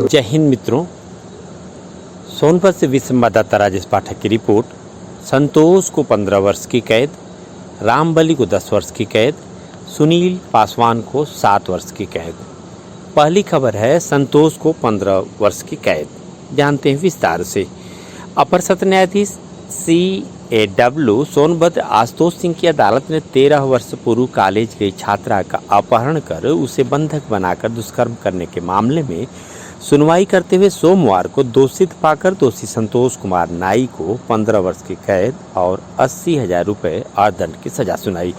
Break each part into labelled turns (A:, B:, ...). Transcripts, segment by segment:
A: जय हिंद मित्रों, सोनभद्र से विश्व संवाददाता राजेश पाठक की रिपोर्ट। संतोष को 15 वर्ष की कैद, रामबली को 10 वर्ष की कैद, सुनील पासवान को 7 वर्ष की कैद। पहली खबर है संतोष को 15 वर्ष की कैद। जानते हैं विस्तार से। अपर सत्र न्यायाधीश CAW सोनभद्र आशुतोष सिंह की अदालत ने 13 वर्ष पूर्व कॉलेज गई छात्रा का अपहरण कर उसे बंधक बनाकर दुष्कर्म करने के मामले में सुनवाई करते हुए सोमवार को दोषित पाकर दोषी संतोष कुमार नाई को 15 वर्ष की कैद और 80,000 रुपये अर्थदंड की सजा सुनाई।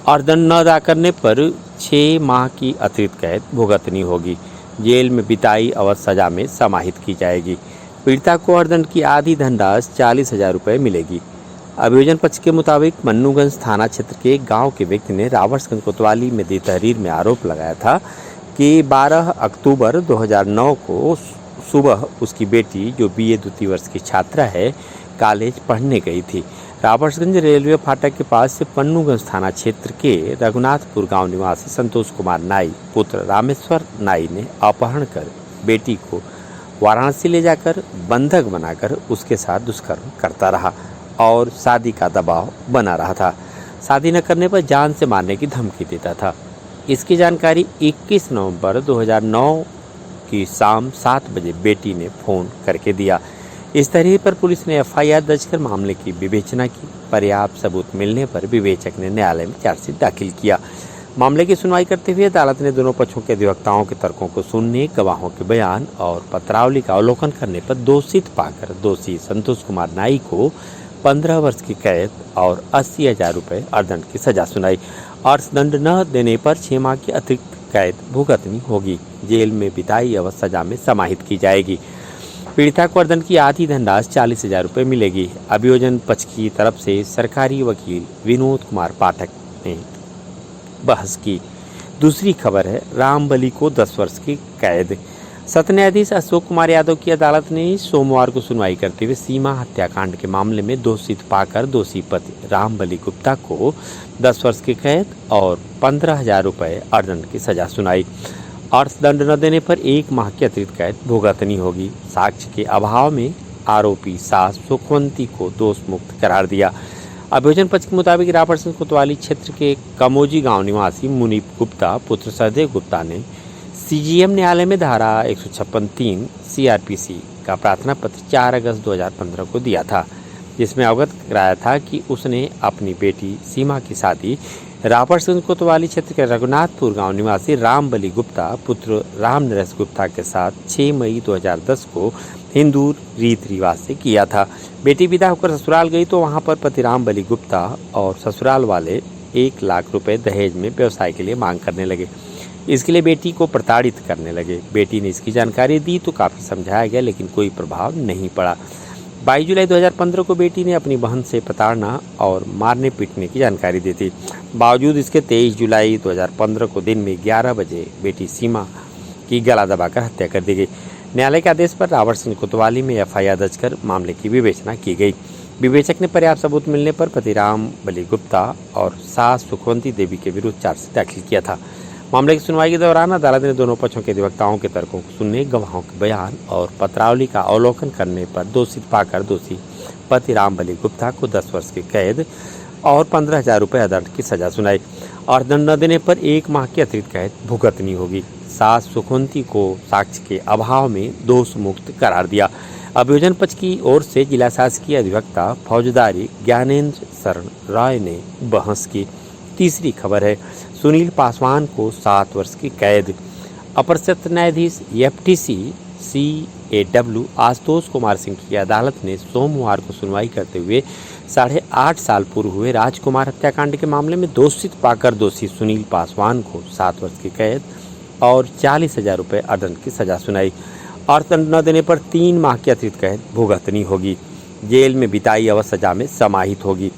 A: अर्थदंड न अदा करने पर 6 माह की अतिरिक्त कैद भुगतनी होगी। जेल में बिताई अवधि सजा में समाहित की जाएगी। पीड़िता को अर्थदंड की आधी धनराशि 40,000 रुपये मिलेगी। अभियोजन पक्ष के मुताबिक मन्नूगंज थाना क्षेत्र के एक गांव के व्यक्ति ने रावटगंज कोतवाली में दी तहरीर में आरोप लगाया था कि 12 अक्टूबर 2009 को सुबह उसकी बेटी, जो BA द्वितीय वर्ष की छात्रा है, कॉलेज पढ़ने गई थी। रावटगंज रेलवे फाटक के पास से पन्नूगंज थाना क्षेत्र के रघुनाथपुर गांव निवासी संतोष कुमार नाई पुत्र रामेश्वर नाई ने अपहरण कर बेटी को वाराणसी ले जाकर बंधक बनाकर उसके साथ दुष्कर्म करता रहा और शादी का दबाव बना रहा था। शादी न करने पर जान से मारने की धमकी देता था। इसकी जानकारी 21 नवंबर 2009 की शाम 7 बजे बेटी ने फ़ोन करके दिया। इस तहरीर पर पुलिस ने FIR दर्ज कर मामले की विवेचना की। पर्याप्त सबूत मिलने पर विवेचक ने न्यायालय में चार्जशीट दाखिल किया। मामले की सुनवाई करते हुए अदालत ने दोनों पक्षों के अधिवक्ताओं के तर्कों को सुनने, गवाहों के बयान और पत्रावली का अवलोकन करने पर दोषित पाकर दोषी संतोष कुमार नाई को 15 वर्ष की कैद और 80,000 रुपये अर्थदंड की सजा सुनाई। अर्थदंड न देने पर 6 माह की अतिरिक्त कैद भुगतनी होगी। जेल में बिताई अवधि सजा में समाहित की जाएगी। पीड़िता को अर्थदंड की आधी धनराशि 40,000 रुपये मिलेगी। अभियोजन पक्ष की तरफ से सरकारी वकील विनोद कुमार पाठक ने बहस की। दूसरी खबर है रामबली को 10 वर्ष की कैद। सत्र न्यायाधीश अशोक कुमार यादव की अदालत ने सोमवार को सुनवाई करते हुए सीमा हत्याकांड के मामले में दोषित पाकर दोषी पति रामबली गुप्ता को 10 वर्ष की कैद और 15,000 रुपये अर्थदंड की सजा सुनाई। अर्थदंड न देने पर 1 माह की अतिरिक्त कैद भुगतनी होगी। साक्ष्य के अभाव में आरोपी सास सुखवंती को दोष मुक्त करार दिया। अभियोजन पक्ष के मुताबिक रावटगंज कोतवाली क्षेत्र के कमोजी गांव निवासी मुनीप गुप्ता पुत्र सहदेव गुप्ता ने CGM न्यायालय में धारा 156(3) CRPC का प्रार्थना पत्र 4 अगस्त 2015 को दिया था, जिसमें अवगत कराया था कि उसने अपनी बेटी सीमा की शादी रावटगंज कोतवाली क्षेत्र के रघुनाथपुर गांव निवासी रामबली गुप्ता पुत्र रामनरेश गुप्ता के साथ 6 मई 2010 को हिंदू रीत रिवाज से किया था। बेटी विदा होकर ससुराल गई तो वहां पर पति रामबली गुप्ता और ससुराल वाले 1 लाख रुपए दहेज में व्यवसाय के लिए मांग करने लगे। इसके लिए बेटी को प्रताड़ित करने लगे। बेटी ने इसकी जानकारी दी तो काफ़ी समझाया गया, लेकिन कोई प्रभाव नहीं पड़ा। 22 जुलाई 2015 को बेटी ने अपनी बहन से प्रताड़ना और मारने पीटने की जानकारी दी थी। बावजूद इसके 23 जुलाई 2015 को दिन में 11 बजे बेटी सीमा की गला दबाकर हत्या कर दी गई। न्यायालय के आदेश पर रावटगंज कोतवाली में FIR दर्ज कर मामले की विवेचना की गई। विवेचक ने पर्याप्त सबूत मिलने पर पति रामबली गुप्ता और सास सुखवंती देवी के विरुद्ध चार्जशीट दाखिल किया था। मामले की सुनवाई के दौरान अदालत ने दोनों पक्षों के अधिवक्ताओं के तर्कों को सुनने, गवाहों के बयान और पत्रावली का अवलोकन करने पर दोषित पाकर दोषी पति रामबली गुप्ता को 10 वर्ष की कैद और 15,000 रुपये अर्थदंड की सजा सुनाई। अर्थदंड न देने पर 1 माह की अतिरिक्त कैद भुगतनी होगी। सास सुखवंती को साक्ष्य के अभाव में दोष मुक्त करार दिया। अभियोजन पक्ष की ओर से जिला शासकीय अधिवक्ता फौजदारी ज्ञानेंद्र शरण राय ने बहस की। तीसरी खबर है सुनील पासवान को 7 वर्ष की कैद। अपर सत्र न्यायाधीश FTC CAW आशुतोष कुमार सिंह की अदालत ने सोमवार को सुनवाई करते हुए 8.5 साल पूर्व हुए राजकुमार हत्याकांड के मामले में दोषित पाकर दोषी सुनील पासवान को 7 वर्ष की कैद और 40,000 रुपये अर्थदंड की सजा सुनाई। अर्थदंड न देने पर 3 माह की अतिरिक्त कैद भुगतनी होगी। जेल में बिताई अवधि सजा में समाहित होगी,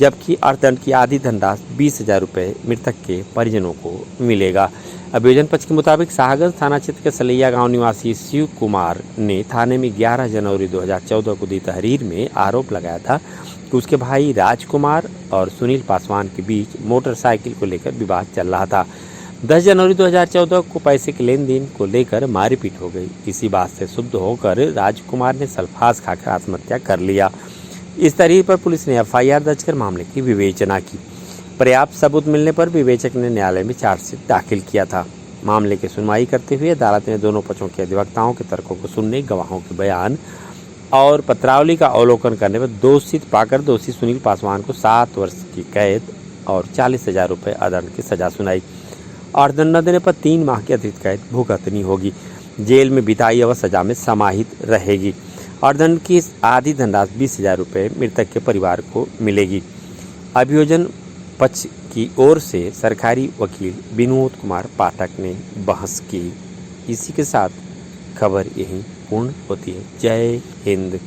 A: जबकि अर्थदंड की आधी धनराशि 20,000 रुपये मृतक के परिजनों को मिलेगा। अभियोजन पक्ष के मुताबिक शाहगंज थाना क्षेत्र के सलैया गांव निवासी शिव कुमार ने थाने में 11 जनवरी 2014 को दी तहरीर में आरोप लगाया था कि उसके भाई राजकुमार और सुनील पासवान के बीच मोटरसाइकिल को लेकर विवाद चल रहा था। 10 जनवरी 2014 को पैसे के लेन देन को लेकर मारपीट हो गई। इसी बात से क्षुब्ध होकर राजकुमार ने सल्फास खाकर आत्महत्या कर लिया। इस तरीके पर पुलिस ने एफआईआर दर्ज कर मामले की विवेचना की। पर्याप्त सबूत मिलने पर विवेचक ने न्यायालय में चार्जशीट दाखिल किया था। मामले की सुनवाई करते हुए अदालत ने दोनों पक्षों के अधिवक्ताओं के तर्कों को सुनने, गवाहों के बयान और पत्रावली का अवलोकन करने पर दोषित पाकर दोषी सुनील पासवान को 7 वर्ष की कैद और 40,000 रुपये अदंड की सजा सुनाई और दंड न देने पर 3 माह की अतिरिक्त कैद भुगतनी होगी। जेल में बिताई अवधि सजा में समाहित रहेगी और दंड की आधी धनराशि 20,000 रुपये मृतक के परिवार को मिलेगी। अभियोजन पक्ष की ओर से सरकारी वकील विनोद कुमार पाठक ने बहस की। इसी के साथ खबर यहीं पूर्ण होती है। जय हिंद।